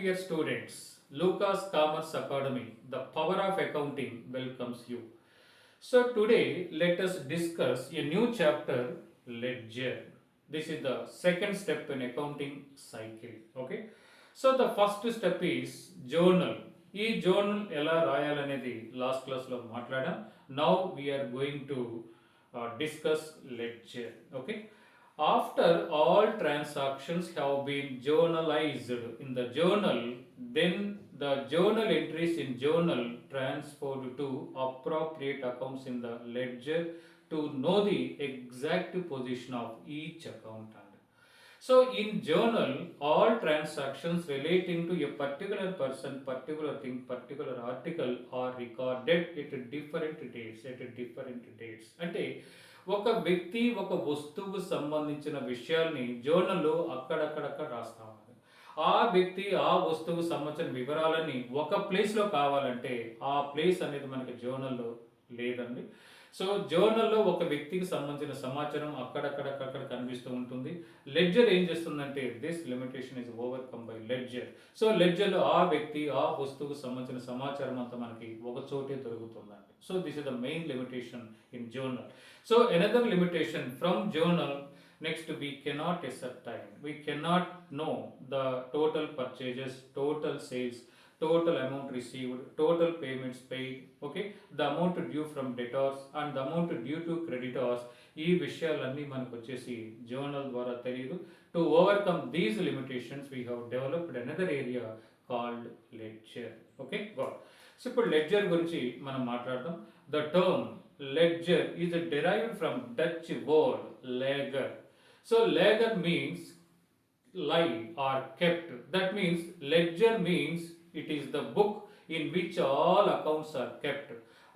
dear students, Lucas Commerce Academy, the power of accounting welcomes you. So today let us discuss a new chapter, ledger. This is the second step in accounting cycle. Okay. So the first step is journal. ఈ జోర్నల్ ఎలా రాయాలనేది last క్లాస్లో మాట్లాడాం. Now we are going to discuss ledger. Okay. After all transactions have been journalized in the journal, then the journal entries in journal transferred to appropriate accounts in the ledger to know the exact position of each account. So in journal, all transactions relating to a particular person, particular thing, particular article are recorded at different dates. అంటే ఒక వ్యక్తి ఒక వస్తువుకు సంబంధించిన విషయాల్ని జర్నల్లో అక్కడక్కడక్కడ రాస్తామని, ఆ వ్యక్తి ఆ వస్తువుకు సంబంధించిన వివరాలని ఒక ప్లేస్లో కావాలంటే ఆ ప్లేస్ అనేది మనకి జర్నల్లో లేదండి. సో జర్నల్లో ఒక వ్యక్తికి సంబంధించిన సమాచారం అక్కడక్కడక్కడ కనిపిస్తూ ఉంటుంది. లెడ్జర్ ఏం చేస్తుందంటే this limitation is overcome by ledger. So లెడ్జర్లో ఆ వ్యక్తి ఆ వస్తువుకు సంబంధించిన సమాచారం అంతా మనకి ఒక చోటే దొరుకుతుందండి. So this is the main limitation in journal. So another limitation from journal, next we cannot ascertain, we cannot know the total purchases, total sales, total amount received, total payments paid, okay, the amount due from debtors and the amount due to creditors. ఈ విషయాలన్నీ మనకు వచ్చేసి journal ద్వారా తెలియదు. To overcome these limitations we have developed another area called ledger. Okay got. So ఇప్పుడు ledger గురించి మనం మాట్లాడదాం. The term ledger is derived from Dutch word leger. So leger means lie or kept. That means ledger means it is the book in which all accounts are kept.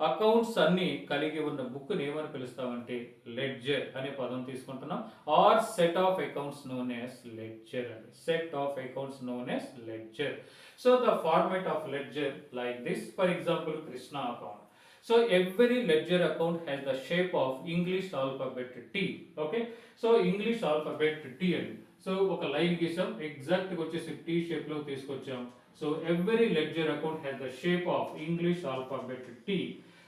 Accounts అన్ని కలిగి ఉన్న బుక్ని ఏమని పిలుస్తామంటే ledger అనే పదం తీసుకుంటున్నాం. Or set of accounts known as ledger అండి. Set of accounts known as ledger. So the format of ledger like this. For example Krishna account. So every ledger account has the shape of English alphabet T. Okay. So English alphabet T and so ఒక line గీసాం, exact గా వచ్చేసి T shape లో తీసుకొచ్చాం. So every ledger account has the shape of English alphabet T.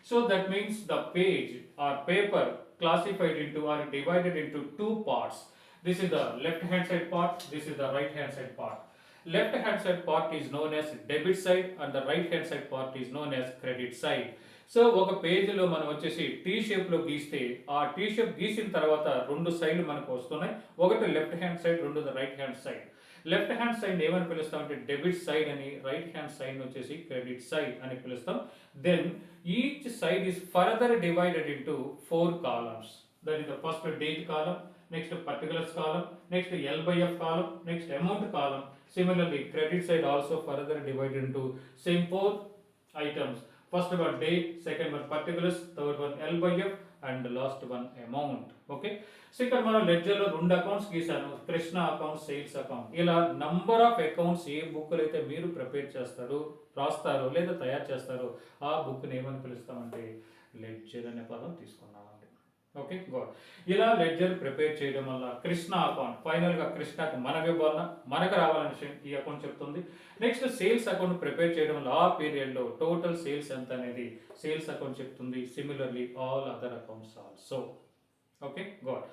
So that means the page or paper classified into or divided into two parts. This is the left hand side part, this is the right hand side part. Left hand side part is known as debit side and the right hand side part is known as credit side. So ఒక పేజీలో మనం వచ్చేసి tea షేప్లో గీస్తే ఆ tea shape గీసిన తర్వాత రెండు సైడ్లు మనకు వస్తున్నాయి. ఒకటి లెఫ్ట్ హ్యాండ్ సైడ్, రెండోది right hand side. Left hand side ఏమని పిలుస్తాం అంటే డెబిట్ సైడ్ అని, రైట్ హ్యాండ్ సైడ్ వచ్చేసి క్రెడిట్ సైడ్ అని పిలుస్తాం. Then each side is further divided into 4 columns. That is the first date column, next particulars column, next L/F column, next amount column. Similarly credit side also further divided into same 4 items. First one date, second one particulars, third one L/F and last one amount. Okay. So ఇక్కడ మనం ledger లో రెండు accounts గీసాను, Krishna account, sales account. ఇలా number of accounts A book అయితే మీరు prepare చేస్తారు, రాస్తారు లేదా తయారు చేస్తారో ఆ బుక్ ని ఏమని పిలుస్తామంటే లెడ్జర్ అనే పదం తీసుకున్నామండి. Okay God. ఇలా లెడ్జర్ ప్రిపేర్ చేయడం వల్ల కృష్ణ అకౌంట్ ఫైనల్ గా కృష్ణకి మనకు ఇవ్వాలన్నా మనకు రావాలనే విషయం ఈ అకౌంట్ చెప్తుంది. నెక్స్ట్ సేల్స్ అకౌంట్ ప్రిపేర్ చేయడం వల్ల ఆ పీరియడ్ లో టోటల్ సేల్స్ ఎంత అనేది సేల్స్ అకౌంట్ చెప్తుంది. Similarly all other accounts also. Okay got.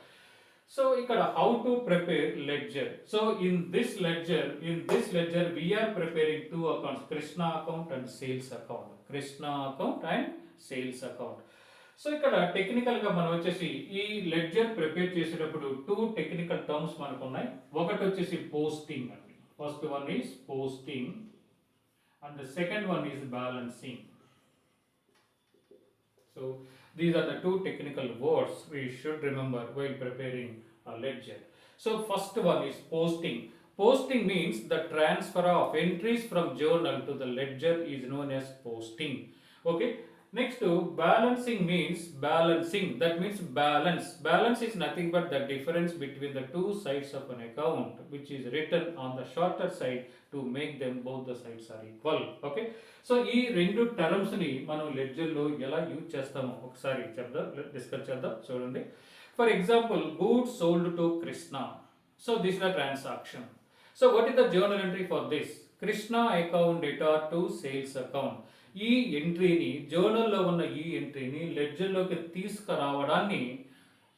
So ఇక్కడ how to prepare ledger. So in this ledger we are preparing two accounts, Krishna account and sales account. Krishna account and sales account. So ఇక్కడ technical గా మనం వచ్చేసి ఈ ledger prepare చేసేటప్పుడు 2 technical terms మనకు ఉన్నాయి. ఒకటి వచ్చేసి పోస్టింగ్ అండి. First one is posting and the second one is balancing. So these are the 2 technical words we should remember while preparing a ledger. So first one is posting. Posting means the transfer of entries from journal to the ledger is known as posting. Okay. Next balancing means balancing. That means balance. Balance is nothing but the difference between the two sides of an account which is written on the shorter side to make them both the sides are equal. Okay. So ఈ రెండు terms ని మనం ledger లో ఎలా use చేస్తామో ఒకసారి discuss చేద్దాం. చూడండి. For example goods sold to Krishna. So this is the transaction. So what is the journal entry for this? Krishna account data to sales account. ఈ ఎంట్రీని, జర్నల్లో ఉన్న ఈ ఎంట్రీని లెడ్జర్లోకి తీసుకురావడాన్ని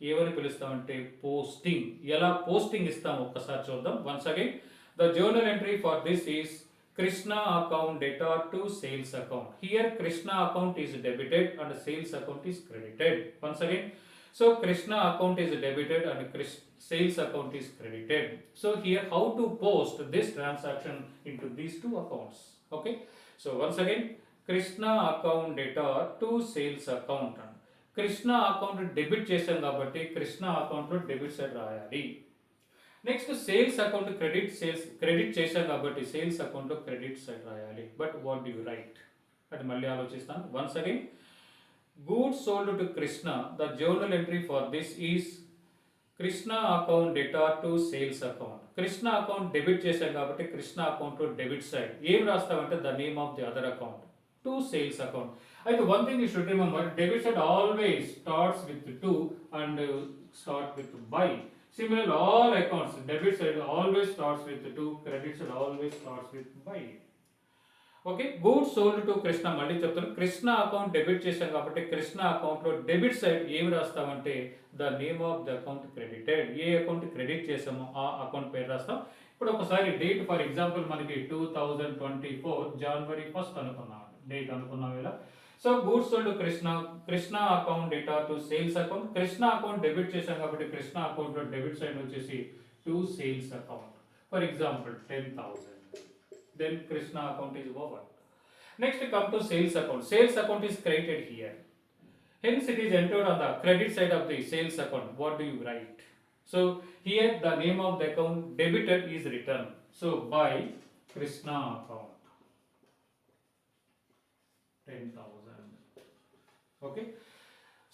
ఏమని పిలుస్తామంటే పోస్టింగ్. ఎలా పోస్టింగ్ ఇస్తాం ఒక్కసారి చూద్దాం. Once again, the journal entry for this is Krishna account data to sales account. Here Krishna account is debited and sales account is credited. Once again, so Krishna account is debited and sales account is credited. So here how to post this transaction into these two accounts. Okay. So once again, Krishna account data to sales account. Krishna account debit చేసాం కాబట్టి Krishna account లో debit side రాయాలి. Next sales account credit చేశాం కాబట్టి sales అకౌంట్లో credit side రాయాలి. But what do you write అది మళ్ళీ ఆలోచిస్తాను. Once again, goods sold to Krishna, the journal entry for this is Krishna account data to sales account. Krishna account debit చేశాం కాబట్టి కృష్ణ అకౌంట్లో డెబిట్ సైడ్ ఏం రాస్తామంటే the name of the other account to sales account. అయితే one thing you should remember, debit side always starts with to and start with by. Similarly, all accounts, debit side always starts with 2, credit side always starts with by. Okay, goods sold to Krishna. మళ్ళీ చెప్తాను, Krishna account debit చేశాం కాబట్టి కృష్ణ అకౌంట్లో debit side ఏమి రాస్తామంటే the name of the account credited. ఏ account credit చేసామో ఆ అకౌంట్ పేరు రాస్తాం. ఇప్పుడు ఒకసారి డేట్ ఫర్ ఎగ్జాంపుల్ మనకి 2024 జనవరి 1 అనుకున్నాం, డేట్ అనుకున్నాం ఇలా. So goods sold Krishna account data to sales account. Krishna account debit చేశాం కాబట్టి కృష్ణ అకౌంట్ లో డెబిట్ సైడ్ వచ్చేసి to sales account. For example 10,000. Then Krishna account is over. Next come to sales account. Sales account is created here. Hence it is entered on the credit side of the sales account. What do you write? So here the name of the account debited is written. So by Krishna account 10,000. Okay,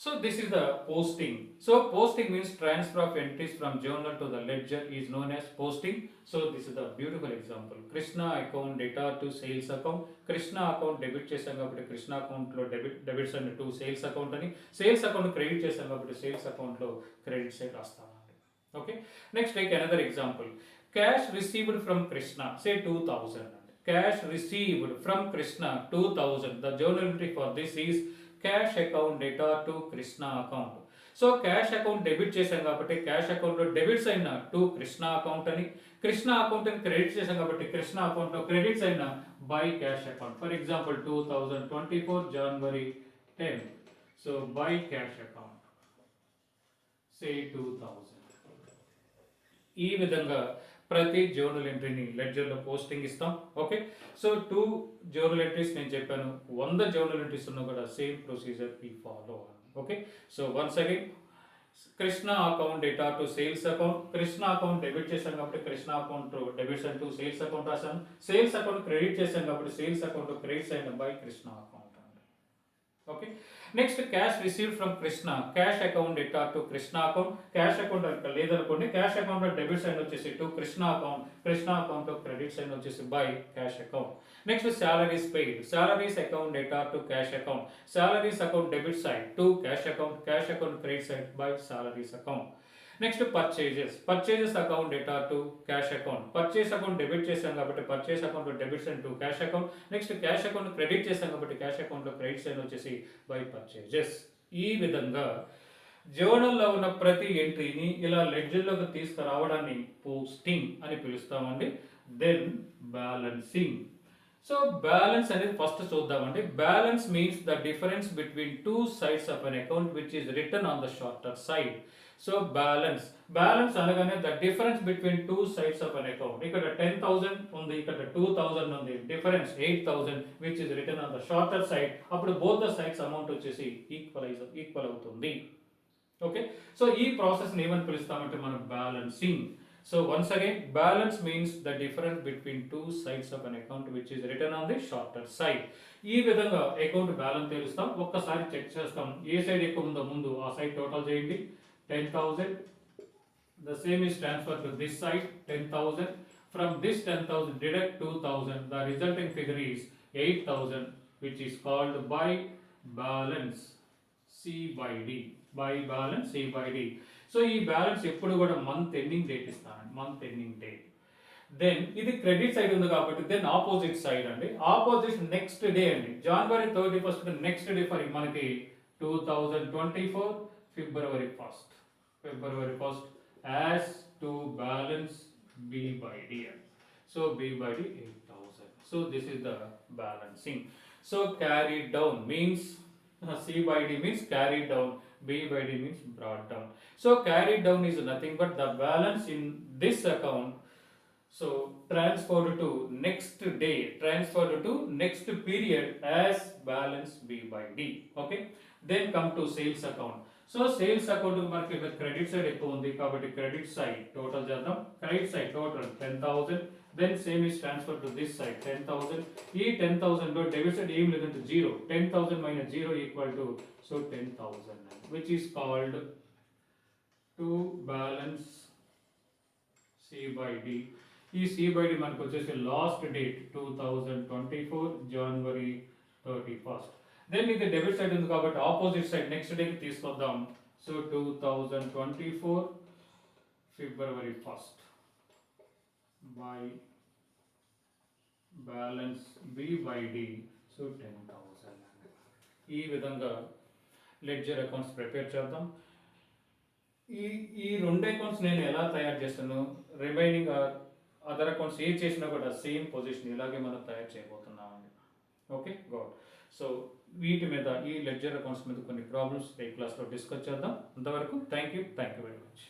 so this is the posting. So posting means transfer of entries from journal to the ledger is known as posting. So this is the beautiful example. Krishna account data to sales account. Krishna account debit చేసాం కాబట్టి Krishna account లో debits and to sales account అని, sales account credit చేసాం కాబట్టి sales account లో credit side రాస్తామండి. Okay, next take another example. Cash received from Krishna, say 2,000. Cash received from Krishna 2,000. The journal entry for this is cash account data to Krishna account. So cash account debit చేసాం కాబట్టి cash account లో debits అయిన to Krishna account అని, Krishna account అని credit చేసాం కాబట్టి Krishna account లో credits అయిన by cash account. For example 2024 January 10. So by cash account say 2,000. ఈ విధంగా ప్రతి జర్నల్ ఎంట్రీని లెడ్జర్లో పోస్టింగ్ ఇస్తాం. ఓకే, సో 2 జర్నల్ ఎంట్రీస్ నేను చెప్పాను, 100 జర్నల్ ఎంట్రీస్ ఉన్నా కూడా same procedure we follow. Okay, so once again, Krishna account data to sales account. Krishna account debit చేశాం కాబట్టి Krishna account debits and to sales account రాశాను. సేల్స్ అకౌంట్ క్రెడిట్ చేశాం కాబట్టి సేల్స్ అకౌంట్ క్రెడిట్స్ అయిన by Krishna account. Okay, next cash received from Krishna, cash account data to Krishna account. Cash account లేదనుకోండి, cash account లో debit side వచ్చేసి to Krishna account, Krishna account లో credit side వచ్చేసి by cash account. Next salaries paid, salaries account data to cash account, salaries account debit side to cash account, cash account credit side by salaries account. Next purchases account data to cash account. Purchase account debit చేశాం కాబట్టి purchase account లో debits and to cash account. Next cash account credit చేశాం కాబట్టి cash account లో credits అని వచ్చేసి by purchases. ఈ విధంగా జర్నల్లో ఉన్న ప్రతి ఎంట్రీని ఇలా లెడ్జర్లోకి తీసుకురావడాన్ని పోస్టింగ్ అని పిలుస్తామండి. Then balancing. సో బ్యాలెన్స్ అనేది ఫస్ట్ చూద్దామండి. Balance means the difference between 2 sides of an account which is return on the shorter side. So balance అనగానే the difference between 2 sides of an account. ఇక్కడ 10,000 ఉంది, ఇక్కడ 2,000 ఉంది, difference 8,000 which is return on the shorter side. అప్పుడు both the sides amount వచ్చేసి equal అవుతుంది. Okay, so ఈ process ఏమని పిలుస్తామంటే మనం balancing. So once again, balance means the difference between 2 sides of an account which is written on the shorter side. ఈ విధంగా account balance తెలుస్తాం. ఒక్కసారి చెక్ చేస్తాం, ఏ సైడ్ ఎక్కువ ఉందో ముందు ఆ సైడ్ టోటల్ చేయండి. 10,000. The same is transferred to this side 10,000. From this 10,000 deduct 2,000. The resulting figure is 8,000, which is called by balance C by D. By balance C by D. So ఈ balance ఎప్పుడు కూడా month ending date ఇస్తానండి, month ending date. Then ఇది credit side ఉంది కాబట్టి then opposite side అండి, opposite next day అండి, January 31st next day for మనకి 2024 February first, February first as to balance B by D. So B by D 8000. So this is the balancing. So carried down means C by D means carried down, B by D means brought down. So carried down is nothing but the balance in this account. So transferred to next day, transferred to next period as balance B by D. Okay. Then come to sales account. So sales account మనకి credit side ఎక్కువ ఉంది కాబట్టి credit side total చేద్దాం, credit side total 10,000, then same is transfer to this side 10,000. ఈ 10,000 లో debit side ఏం లేదంటే 0, 10,000 minus 0 equal to so 10,000 which is called to balance C by D. ఈ C by D మనకు వచ్చేసి last date 2024 January 31st. Then ఇది debit side ఉంది కాబట్టి ఆపోజిట్ సైడ్ నెక్స్ట్ డేకి తీసుకొద్దాం. So 2024 February 1st by balance B by D. So 10,000. ఈ విధంగా లెడ్జర్ అకౌంట్స్ ప్రిపేర్ చేద్దాం. ఈ రెండు అకౌంట్స్ నేను ఎలా తయారు చేస్తాను, రిమైనింగ్ అదర్ అకౌంట్స్ ఏ చేసినా కూడా సేమ్ పొజిషన్ ఇలాగే మనం తయారు చేయబోతున్నామండి. Okay got. సో వీటి మీద ఈ లెడ్జర్ అకౌంట్స్ మీద కొన్ని ప్రాబ్లమ్స్ ఈ క్లాస్లో డిస్కస్ చేద్దాం. అంతవరకు థ్యాంక్ యూ వెరీ మచ్.